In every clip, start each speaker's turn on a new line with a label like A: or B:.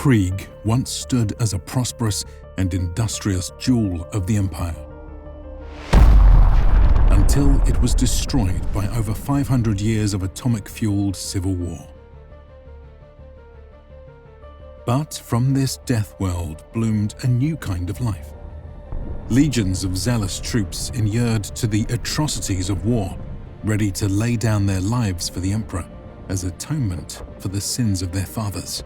A: Krieg once stood as a prosperous and industrious jewel of the Empire, until it was destroyed by over 500 years of atomic-fueled civil war. But from this death world bloomed a new kind of life. Legions of zealous troops inured to the atrocities of war, ready to lay down their lives for the Emperor as atonement for the sins of their fathers.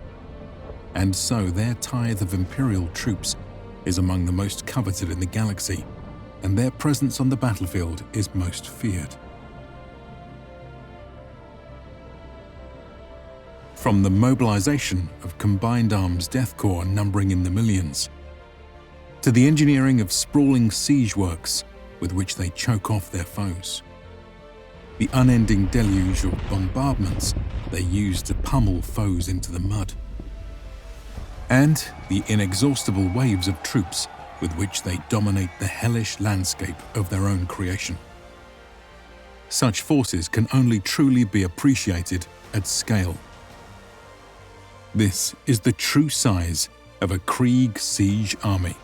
A: And so their tithe of Imperial troops is among the most coveted in the galaxy, and their presence on the battlefield is most feared. From the mobilization of combined arms Death Korps numbering in the millions, to the engineering of sprawling siege works with which they choke off their foes, the unending deluge of bombardments they use to pummel foes into the mud, and the inexhaustible waves of troops with which they dominate the hellish landscape of their own creation. Such forces can only truly be appreciated at scale. This is the true size of a Krieg Siege army.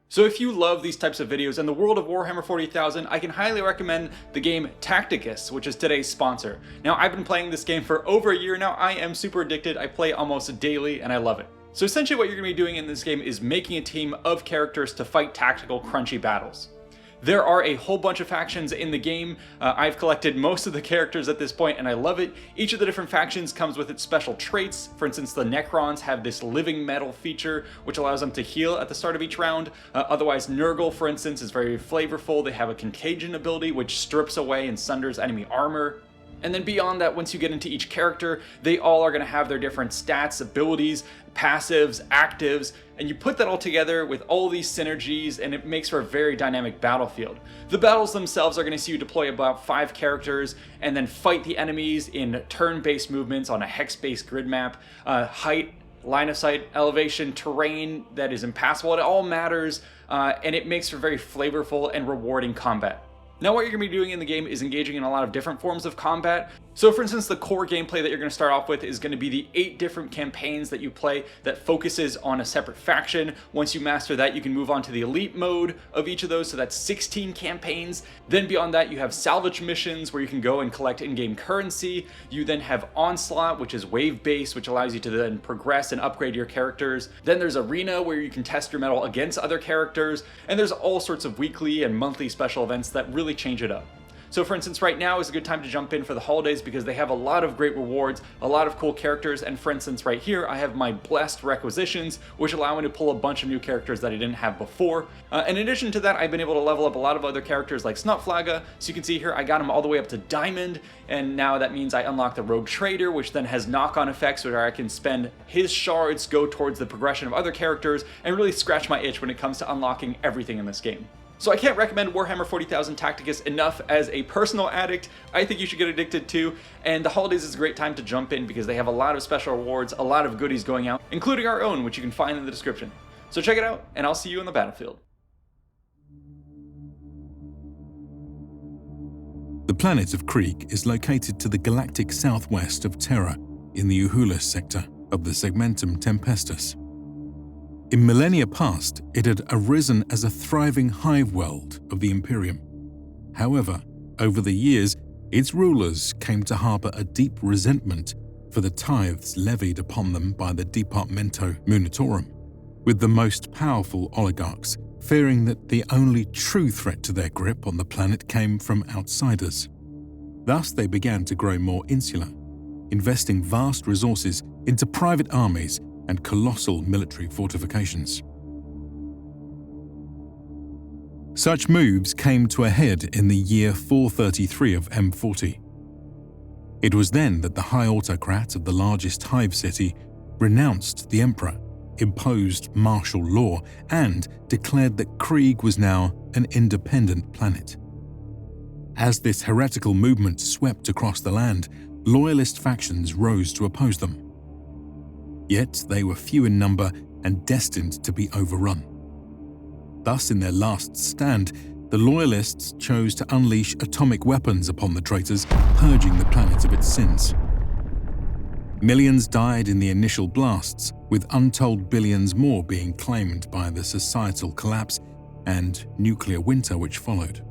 B: So if you love these types of videos and the world of Warhammer 40,000, I can highly recommend the game Tacticus, which is today's sponsor. Now, I've been playing this game for over a year now. I am super addicted. I play almost daily and I love it. So essentially what you're going to be doing in this game is making a team of characters to fight tactical, crunchy battles. There are a whole bunch of factions in the game. I've collected most of the characters at this point and I love it. Each of the different factions comes with its special traits. For instance, the Necrons have this living metal feature which allows them to heal at the start of each round. Otherwise, Nurgle, for instance, is very flavorful. They have a contagion ability which strips away and sunders enemy armor. And then beyond that, once you get into each character, they all are going to have their different stats, abilities, passives, actives, and you put that all together with all these synergies and it makes for a very dynamic battlefield. The battles themselves are going to see you deploy about 5 characters and then fight the enemies in turn-based movements on a hex-based grid map, height, line of sight, elevation, terrain that is impassable. It all matters and it makes for very flavorful and rewarding combat. Now what you're going to be doing in the game is engaging in a lot of different forms of combat. So for instance, the core gameplay that you're going to start off with is going to be the 8 different campaigns that you play that focuses on a separate faction. Once you master that, you can move on to the elite mode of each of those, so that's 16 campaigns. Then beyond that, you have salvage missions where you can go and collect in-game currency. You then have onslaught, which is wave-based, which allows you to then progress and upgrade your characters. Then there's arena, where you can test your mettle against other characters. And there's all sorts of weekly and monthly special events that really change it up. So for instance, right now is a good time to jump in for the holidays because they have a lot of great rewards, a lot of cool characters, and for instance right here I have my blessed requisitions, which allow me to pull a bunch of new characters that I didn't have before. In addition to that, I've been able to level up a lot of other characters like Snotflaga. So you can see here I got him all the way up to Diamond, and now that means I unlock the Rogue Trader, which then has knock-on effects where I can spend his shards, go towards the progression of other characters, and really scratch my itch when it comes to unlocking everything in this game. So I can't recommend Warhammer 40,000 Tacticus enough as a personal addict. I think you should get addicted too, and the holidays is a great time to jump in because they have a lot of special rewards, a lot of goodies going out, including our own, which you can find in the description. So check it out, and I'll see you on the battlefield.
A: The planet of Krieg is located to the galactic southwest of Terra in the Uhulus sector of the segmentum Tempestus. In millennia past, it had arisen as a thriving hive world of the Imperium. However, over the years, its rulers came to harbour a deep resentment for the tithes levied upon them by the Departamento Munitorum, with the most powerful oligarchs fearing that the only true threat to their grip on the planet came from outsiders. Thus, they began to grow more insular, investing vast resources into private armies and colossal military fortifications. Such moves came to a head in the year 433 of M40. It was then that the High Autocrat of the largest hive city renounced the Emperor, imposed martial law, and declared that Krieg was now an independent planet. As this heretical movement swept across the land, loyalist factions rose to oppose them. Yet they were few in number and destined to be overrun. Thus, in their last stand, the Loyalists chose to unleash atomic weapons upon the traitors, purging the planet of its sins. Millions died in the initial blasts, with untold billions more being claimed by the societal collapse and nuclear winter which followed.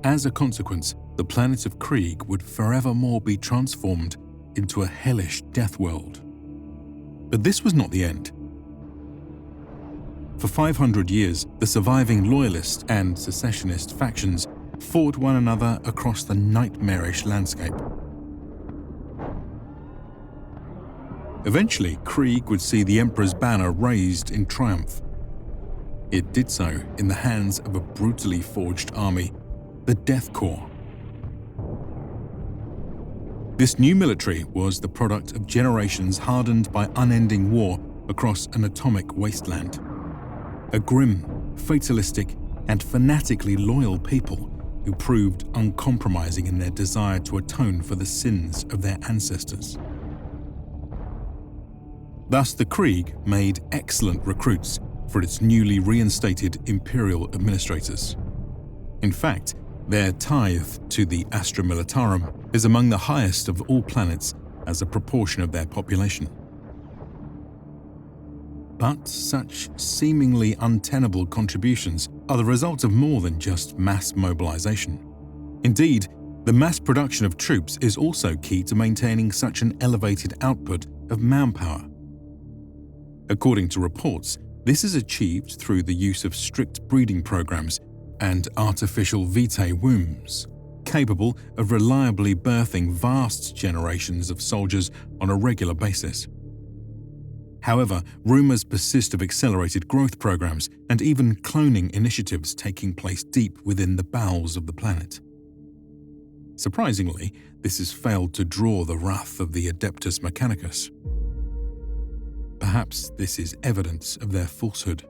A: As a consequence, the planet of Krieg would forevermore be transformed into a hellish death world. But this was not the end. For 500 years, the surviving Loyalist and Secessionist factions fought one another across the nightmarish landscape. Eventually, Krieg would see the Emperor's banner raised in triumph. It did so in the hands of a brutally forged army, the Death Korps. This new military was the product of generations hardened by unending war across an atomic wasteland. A grim, fatalistic, and fanatically loyal people who proved uncompromising in their desire to atone for the sins of their ancestors. Thus, the Krieg made excellent recruits for its newly reinstated imperial administrators. In fact, their tithe to the Astra Militarum is among the highest of all planets as a proportion of their population. But such seemingly untenable contributions are the result of more than just mass mobilization. Indeed, the mass production of troops is also key to maintaining such an elevated output of manpower. According to reports, this is achieved through the use of strict breeding programs and artificial vitae wombs, capable of reliably birthing vast generations of soldiers on a regular basis. However, rumors persist of accelerated growth programs and even cloning initiatives taking place deep within the bowels of the planet. Surprisingly, this has failed to draw the wrath of the Adeptus Mechanicus. Perhaps this is evidence of their falsehood.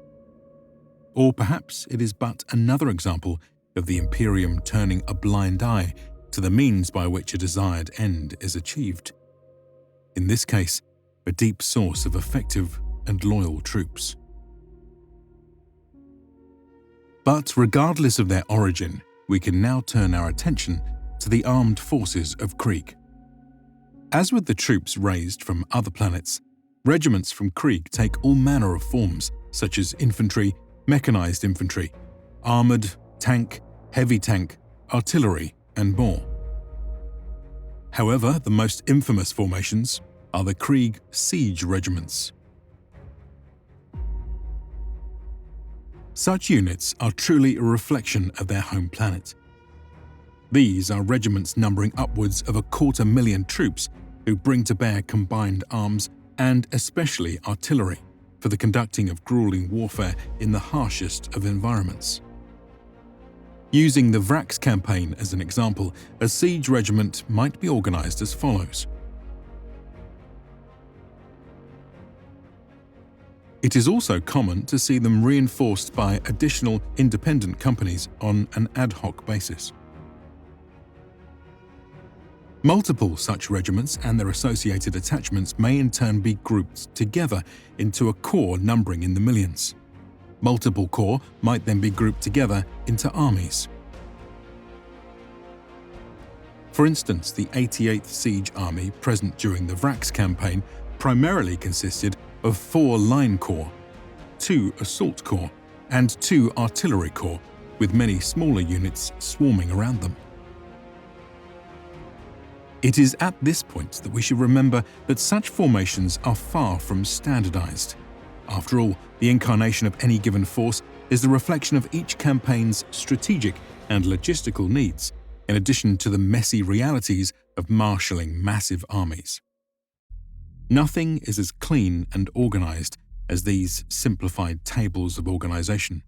A: Or perhaps it is but another example of the Imperium turning a blind eye to the means by which a desired end is achieved. In this case, a deep source of effective and loyal troops. But regardless of their origin, we can now turn our attention to the armed forces of Krieg. As with the troops raised from other planets, regiments from Krieg take all manner of forms, such as infantry, mechanized infantry, armored, tank, heavy tank, artillery, and more. However, the most infamous formations are the Krieg Siege Regiments. Such units are truly a reflection of their home planet. These are regiments numbering upwards of 250,000 troops who bring to bear combined arms and especially artillery for the conducting of grueling warfare in the harshest of environments. Using the Vraks campaign as an example, a siege regiment might be organized as follows. It is also common to see them reinforced by additional independent companies on an ad hoc basis. Multiple such regiments and their associated attachments may in turn be grouped together into a corps numbering in the millions. Multiple corps might then be grouped together into armies. For instance, the 88th Siege Army present during the Vraks campaign primarily consisted of 4 line corps, 2 assault corps, and 2 artillery corps, with many smaller units swarming around them. It is at this point that we should remember that such formations are far from standardized. After all, the incarnation of any given force is the reflection of each campaign's strategic and logistical needs, in addition to the messy realities of marshalling massive armies. Nothing is as clean and organized as these simplified tables of organization.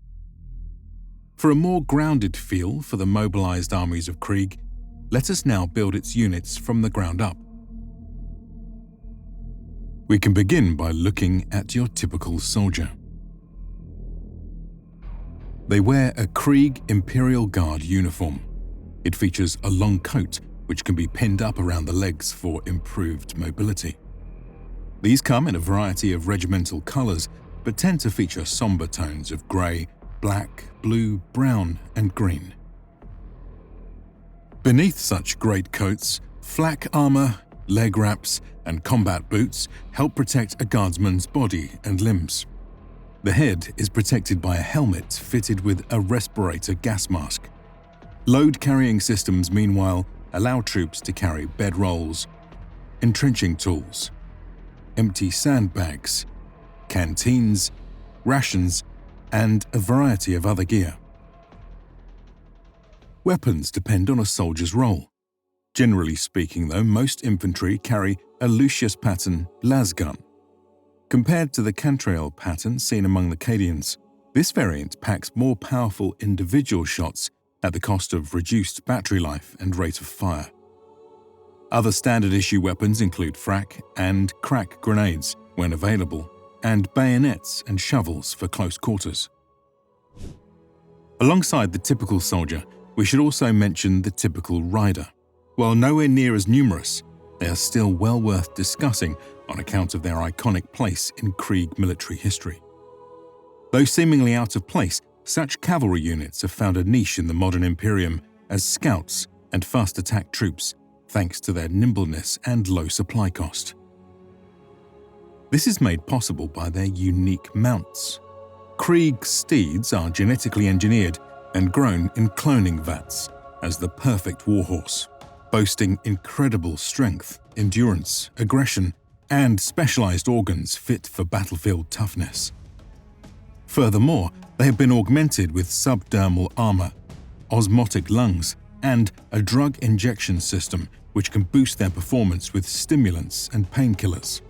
A: For a more grounded feel for the mobilized armies of Krieg, let us now build its units from the ground up. We can begin by looking at your typical soldier. They wear a Krieg Imperial Guard uniform. It features a long coat which can be pinned up around the legs for improved mobility. These come in a variety of regimental colors, but tend to feature somber tones of grey, black, blue, brown, and green. Beneath such greatcoats, flak armor, leg wraps, and combat boots help protect a guardsman's body and limbs. The head is protected by a helmet fitted with a respirator gas mask. Load-carrying systems, meanwhile, allow troops to carry bedrolls, entrenching tools, empty sandbags, canteens, rations, and a variety of other gear. Weapons depend on a soldier's role. Generally speaking, though, most infantry carry a Lucius pattern las gun. Compared to the Cantrell pattern seen among the Cadians, this variant packs more powerful individual shots at the cost of reduced battery life and rate of fire. Other standard-issue weapons include frac and crack grenades, when available, and bayonets and shovels for close quarters. Alongside the typical soldier, we should also mention the typical rider. While nowhere near as numerous, they are still well worth discussing on account of their iconic place in Krieg military history. Though seemingly out of place, such cavalry units have found a niche in the modern Imperium as scouts and fast attack troops, thanks to their nimbleness and low supply cost. This is made possible by their unique mounts. Krieg steeds are genetically engineered and grown in cloning vats as the perfect warhorse, boasting incredible strength, endurance, aggression, and specialized organs fit for battlefield toughness. Furthermore, they have been augmented with subdermal armor, osmotic lungs, and a drug injection system which can boost their performance with stimulants and painkillers.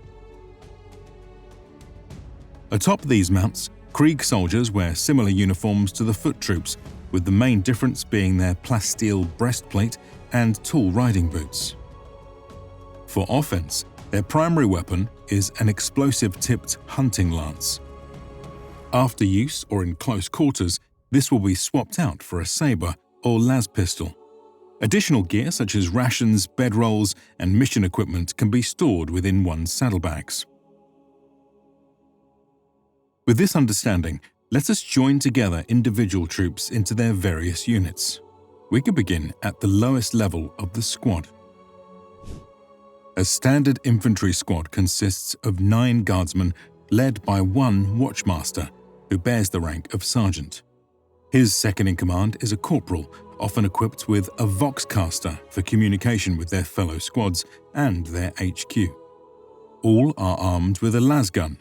A: Atop these mounts, Krieg soldiers wear similar uniforms to the foot troops, with the main difference being their plasteel breastplate and tall riding boots. For offense, their primary weapon is an explosive-tipped hunting lance. After use or in close quarters, this will be swapped out for a saber or las pistol. Additional gear such as rations, bedrolls, and mission equipment can be stored within one's saddlebags. With this understanding, let us join together individual troops into their various units. We can begin at the lowest level of the squad. A standard infantry squad consists of 9 guardsmen led by 1 watchmaster, who bears the rank of sergeant. His second-in-command is a corporal, often equipped with a voxcaster for communication with their fellow squads and their HQ. All are armed with a las gun,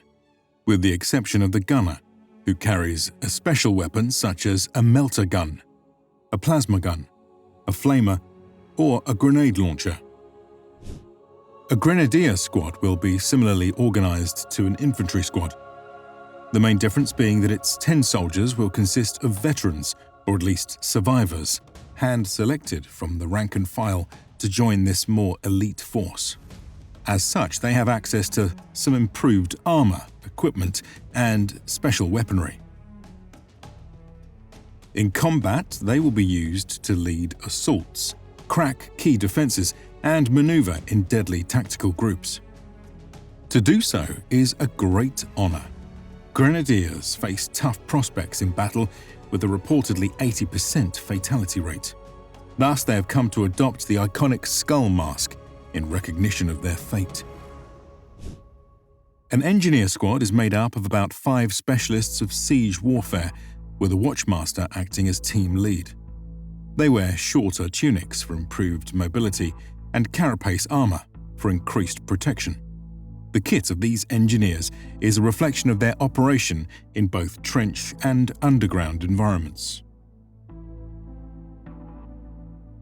A: with the exception of the gunner, who carries a special weapon such as a melter gun, a plasma gun, a flamer, or a grenade launcher. A grenadier squad will be similarly organized to an infantry squad. The main difference being that its 10 soldiers will consist of veterans, or at least survivors, hand-selected from the rank and file to join this more elite force. As such, they have access to some improved armor, equipment, and special weaponry. In combat, they will be used to lead assaults, crack key defenses, and maneuver in deadly tactical groups. To do so is a great honor. Grenadiers face tough prospects in battle with a reportedly 80% fatality rate. Thus, they have come to adopt the iconic skull mask in recognition of their fate. An engineer squad is made up of about 5 specialists of siege warfare, with a watchmaster acting as team lead. They wear shorter tunics for improved mobility and carapace armor for increased protection. The kit of these engineers is a reflection of their operation in both trench and underground environments.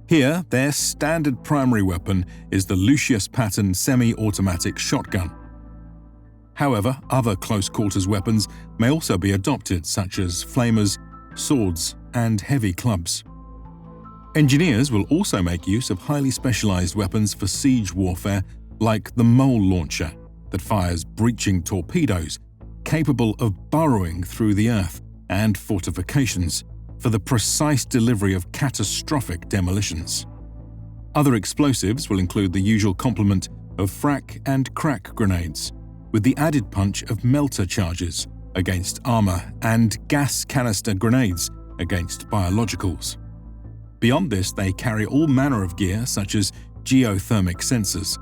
A: Here, their standard primary weapon is the Lucius pattern semi-automatic shotgun. However, other close-quarters weapons may also be adopted, such as flamers, swords, and heavy clubs. Engineers will also make use of highly specialized weapons for siege warfare, like the mole launcher, that fires breaching torpedoes, capable of burrowing through the earth and fortifications for the precise delivery of catastrophic demolitions. Other explosives will include the usual complement of frac and crack grenades, with the added punch of melter charges against armor and gas canister grenades against biologicals. Beyond this, they carry all manner of gear such as geothermic sensors,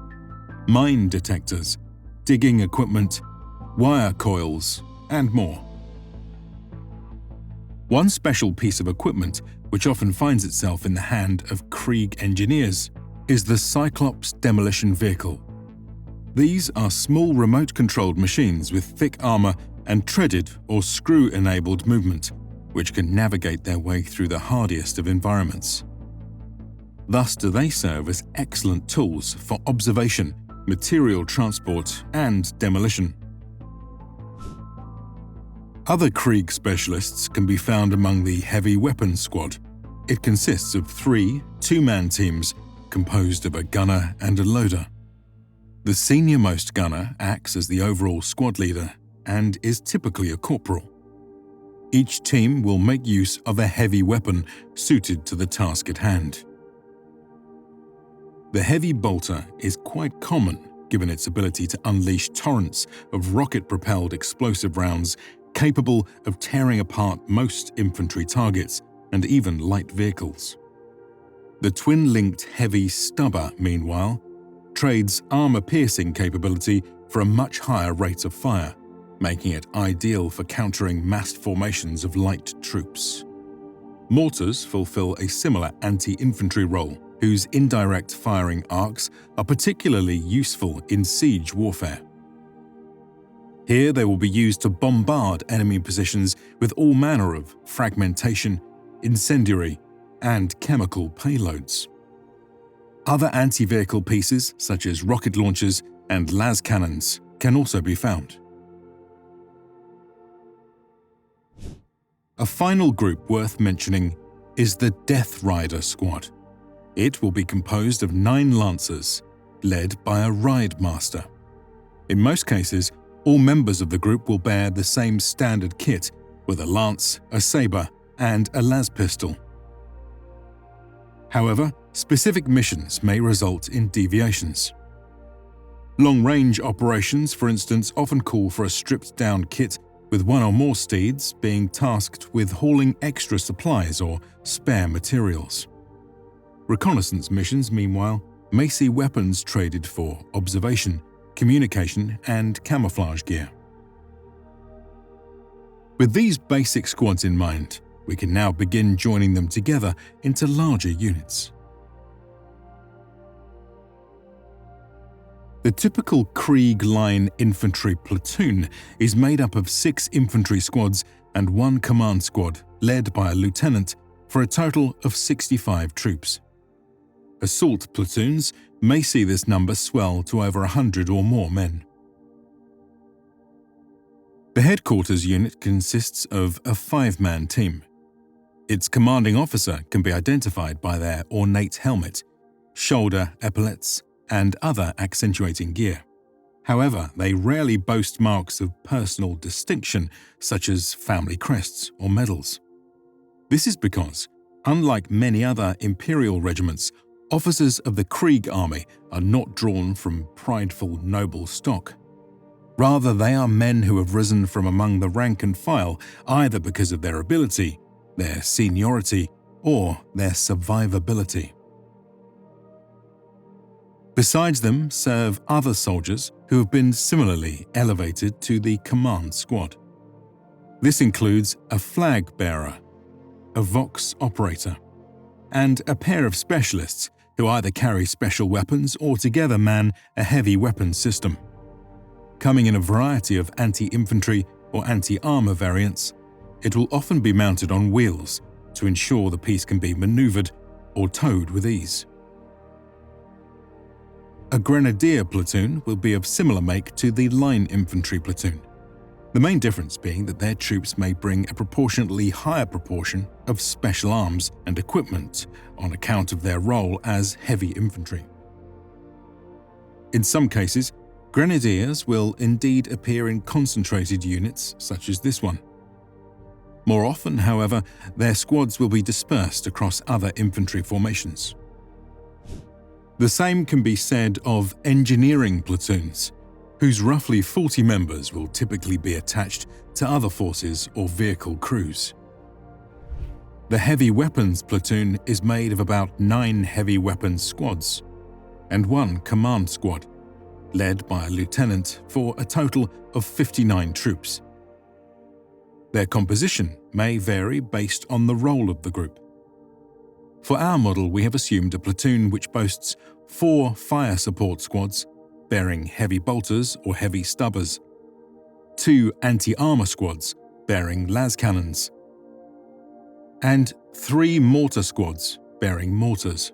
A: mine detectors, digging equipment, wire coils, and more. One special piece of equipment, which often finds itself in the hand of Krieg engineers, is the Cyclops Demolition Vehicle. These are small remote-controlled machines with thick armor and treaded or screw-enabled movement, which can navigate their way through the hardiest of environments. Thus do they serve as excellent tools for observation, material transport, and demolition. Other Krieg specialists can be found among the Heavy Weapons Squad. It consists of 3 two-man teams composed of a gunner and a loader. The senior-most gunner acts as the overall squad leader and is typically a corporal. Each team will make use of a heavy weapon suited to the task at hand. The heavy bolter is quite common given its ability to unleash torrents of rocket-propelled explosive rounds capable of tearing apart most infantry targets and even light vehicles. The twin-linked heavy stubber, meanwhile, trades armor-piercing capability for a much higher rate of fire, making it ideal for countering massed formations of light troops. Mortars fulfill a similar anti-infantry role, whose indirect firing arcs are particularly useful in siege warfare. Here they will be used to bombard enemy positions with all manner of fragmentation, incendiary, and chemical payloads. Other anti-vehicle pieces, such as rocket launchers and las cannons, can also be found. A final group worth mentioning is the Death Rider Squad. It will be composed of 9 lancers, led by a ride master. In most cases, all members of the group will bear the same standard kit, with a lance, a saber, and a las pistol. However, specific missions may result in deviations. Long-range operations, for instance, often call for a stripped-down kit with 1 or more steeds being tasked with hauling extra supplies or spare materials. Reconnaissance missions, meanwhile, may see weapons traded for observation, communication, and camouflage gear. With these basic squads in mind, we can now begin joining them together into larger units. The typical Krieg Line Infantry Platoon is made up of 6 infantry squads and 1 command squad led by a lieutenant for a total of 65 troops. Assault platoons may see this number swell to over 100 or more men. The headquarters unit consists of a 5-man team. Its commanding officer can be identified by their ornate helmet, shoulder epaulets, and other accentuating gear. However, they rarely boast marks of personal distinction such as family crests or medals. This is because, unlike many other imperial regiments, officers of the Krieg army are not drawn from prideful noble stock. Rather, they are men who have risen from among the rank and file either because of their ability, their seniority, or their survivability. Besides them serve other soldiers who have been similarly elevated to the command squad. This includes a flag bearer, a Vox operator, and a pair of specialists who either carry special weapons or together man a heavy weapons system. Coming in a variety of anti-infantry or anti-armor variants, it will often be mounted on wheels to ensure the piece can be maneuvered or towed with ease. A grenadier platoon will be of similar make to the Line Infantry Platoon, the main difference being that their troops may bring a proportionately higher proportion of special arms and equipment on account of their role as heavy infantry. In some cases, grenadiers will indeed appear in concentrated units such as this one. More often, however, their squads will be dispersed across other infantry formations. The same can be said of engineering platoons, whose roughly 40 members will typically be attached to other forces or vehicle crews. The Heavy Weapons Platoon is made of about 9 heavy weapons squads and 1 command squad, led by a lieutenant for a total of 59 troops. Their composition may vary based on the role of the group. For our model, we have assumed a platoon which boasts 4 fire support squads bearing heavy bolters or heavy stubbers, 2 anti-armor squads bearing las cannons, and 3 mortar squads bearing mortars.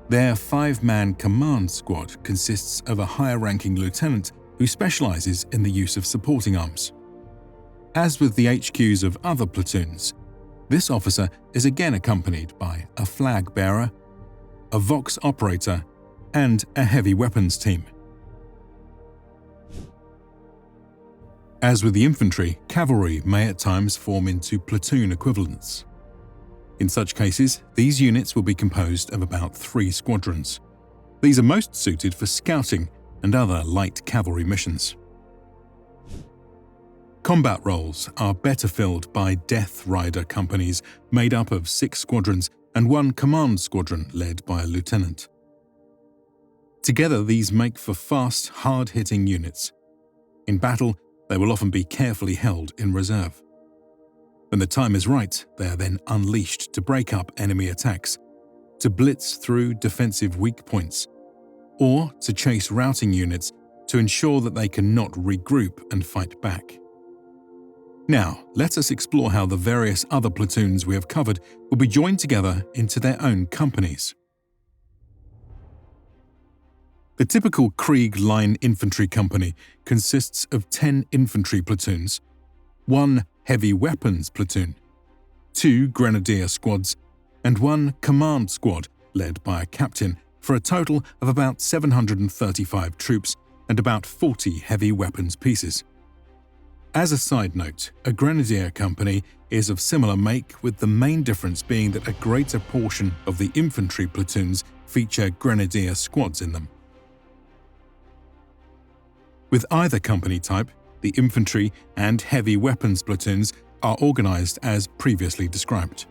A: Their 5-man command squad consists of a higher-ranking lieutenant who specializes in the use of supporting arms. As with the HQs of other platoons, this officer is again accompanied by a flag bearer, a Vox operator, and a heavy weapons team. As with the infantry, cavalry may at times form into platoon equivalents. In such cases, these units will be composed of about 3 squadrons. These are most suited for scouting and other light cavalry missions. Combat roles are better filled by Death Rider companies made up of 6 squadrons and 1 command squadron led by a lieutenant. Together, these make for fast, hard-hitting units. In battle, they will often be carefully held in reserve. When the time is right, they are then unleashed to break up enemy attacks, to blitz through defensive weak points, or to chase routing units to ensure that they cannot regroup and fight back. Now, let us explore how the various other platoons we have covered will be joined together into their own companies. The typical Krieg Line Infantry Company consists of 10 infantry platoons, 1 heavy weapons platoon, 2 grenadier squads, and 1 command squad led by a captain for a total of about 735 troops and about 40 heavy weapons pieces. As a side note, a grenadier company is of similar make, with the main difference being that a greater portion of the infantry platoons feature grenadier squads in them. With either company type, the infantry and heavy weapons platoons are organized as previously described.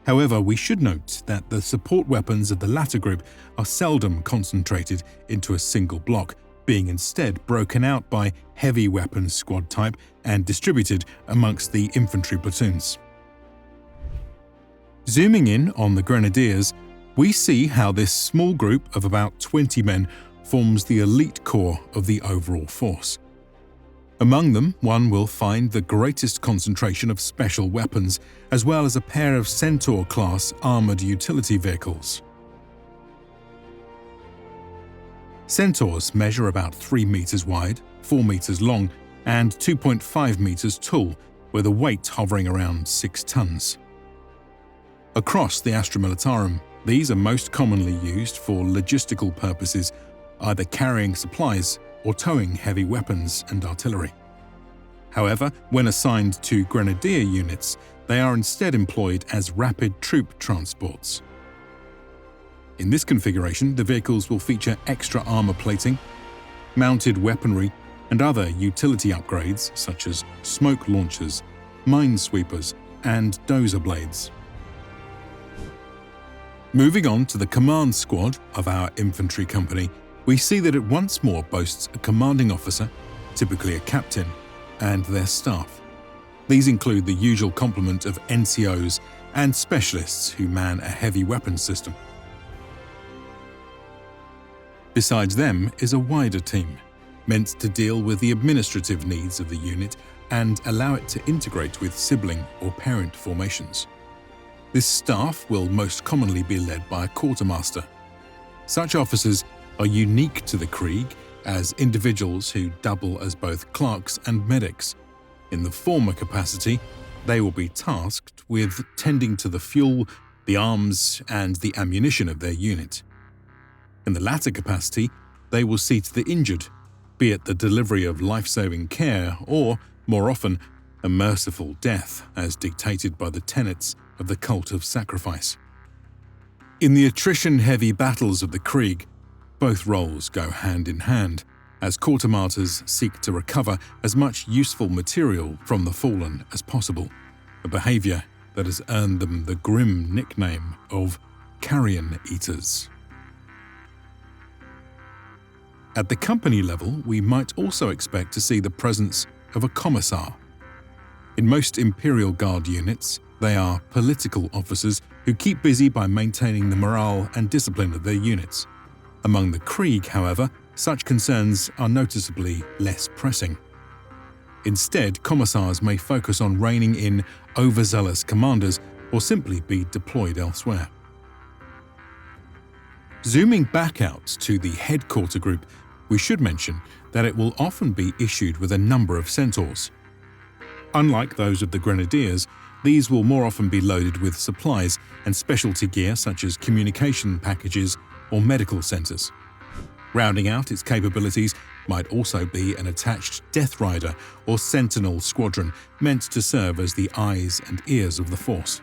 A: However, we should note that the support weapons of the latter group are seldom concentrated into a single block, being instead broken out by heavy weapons squad type and distributed amongst the infantry platoons. Zooming in on the grenadiers, we see how this small group of about 20 men forms the elite core of the overall force. Among them, one will find the greatest concentration of special weapons, as well as a pair of Centaur-class armored utility vehicles. Centaurs measure about 3 meters wide, 4 meters long, and 2.5 meters tall, with a weight hovering around 6 tons. Across the Astra Militarum, these are most commonly used for logistical purposes, either carrying supplies or towing heavy weapons and artillery. However, when assigned to grenadier units, they are instead employed as rapid troop transports. In this configuration, the vehicles will feature extra armor plating, mounted weaponry, and other utility upgrades such as smoke launchers, minesweepers, and dozer blades. Moving on to the command squad of our infantry company, we see that it once more boasts a commanding officer, typically a captain, and their staff. These include the usual complement of NCOs and specialists who man a heavy weapons system. Besides them is a wider team, meant to deal with the administrative needs of the unit and allow it to integrate with sibling or parent formations. This staff will most commonly be led by a quartermaster. Such officers are unique to the Krieg as individuals who double as both clerks and medics. In the former capacity, they will be tasked with tending to the fuel, the arms, and the ammunition of their unit. In the latter capacity, they will see to the injured, be it the delivery of life-saving care or, more often, a merciful death as dictated by the tenets of the cult of sacrifice. In the attrition-heavy battles of the Krieg, both roles go hand in hand, as quartermasters seek to recover as much useful material from the fallen as possible, a behaviour that has earned them the grim nickname of carrion eaters. At the company level, we might also expect to see the presence of a commissar. In most Imperial Guard units, they are political officers who keep busy by maintaining the morale and discipline of their units. Among the Krieg, however, such concerns are noticeably less pressing. Instead, commissars may focus on reining in overzealous commanders or simply be deployed elsewhere. Zooming back out to the headquarter group, we should mention that it will often be issued with a number of centaurs. Unlike those of the Grenadiers, these will more often be loaded with supplies and specialty gear such as communication packages or medical centers. Rounding out its capabilities might also be an attached Death Rider or Sentinel squadron meant to serve as the eyes and ears of the force.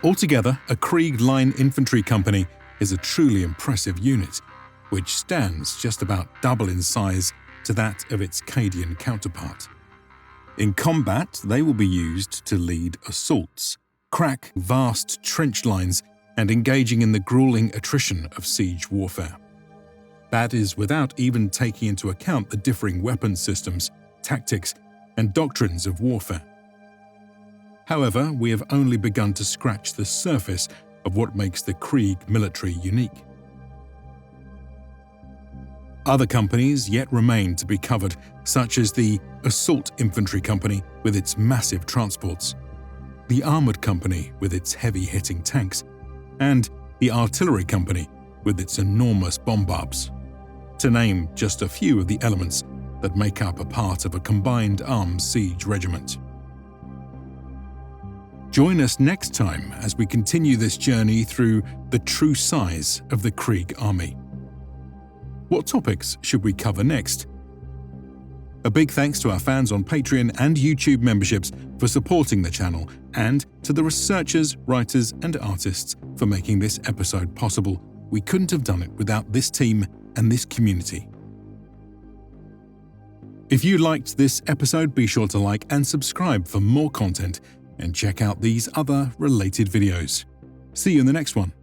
A: Altogether, a Krieg Line Infantry Company is a truly impressive unit, which stands just about double in size to that of its Cadian counterpart. In combat, they will be used to lead assaults, crack vast trench lines, and engaging in the grueling attrition of siege warfare. That is without even taking into account the differing weapon systems, tactics, and doctrines of warfare. However, we have only begun to scratch the surface of what makes the Krieg military unique. Other companies yet remain to be covered, such as the Assault Infantry Company with its massive transports, the Armoured Company with its heavy-hitting tanks, and the Artillery Company with its enormous bombarbs, to name just a few of the elements that make up a part of a combined arms siege regiment. Join us next time as we continue this journey through the true size of the Krieg army. What topics should we cover next? A big thanks to our fans on Patreon and YouTube memberships for supporting the channel, and to the researchers, writers, and artists for making this episode possible. We couldn't have done it without this team and this community. If you liked this episode, be sure to like and subscribe for more content, and check out these other related videos. See you in the next one.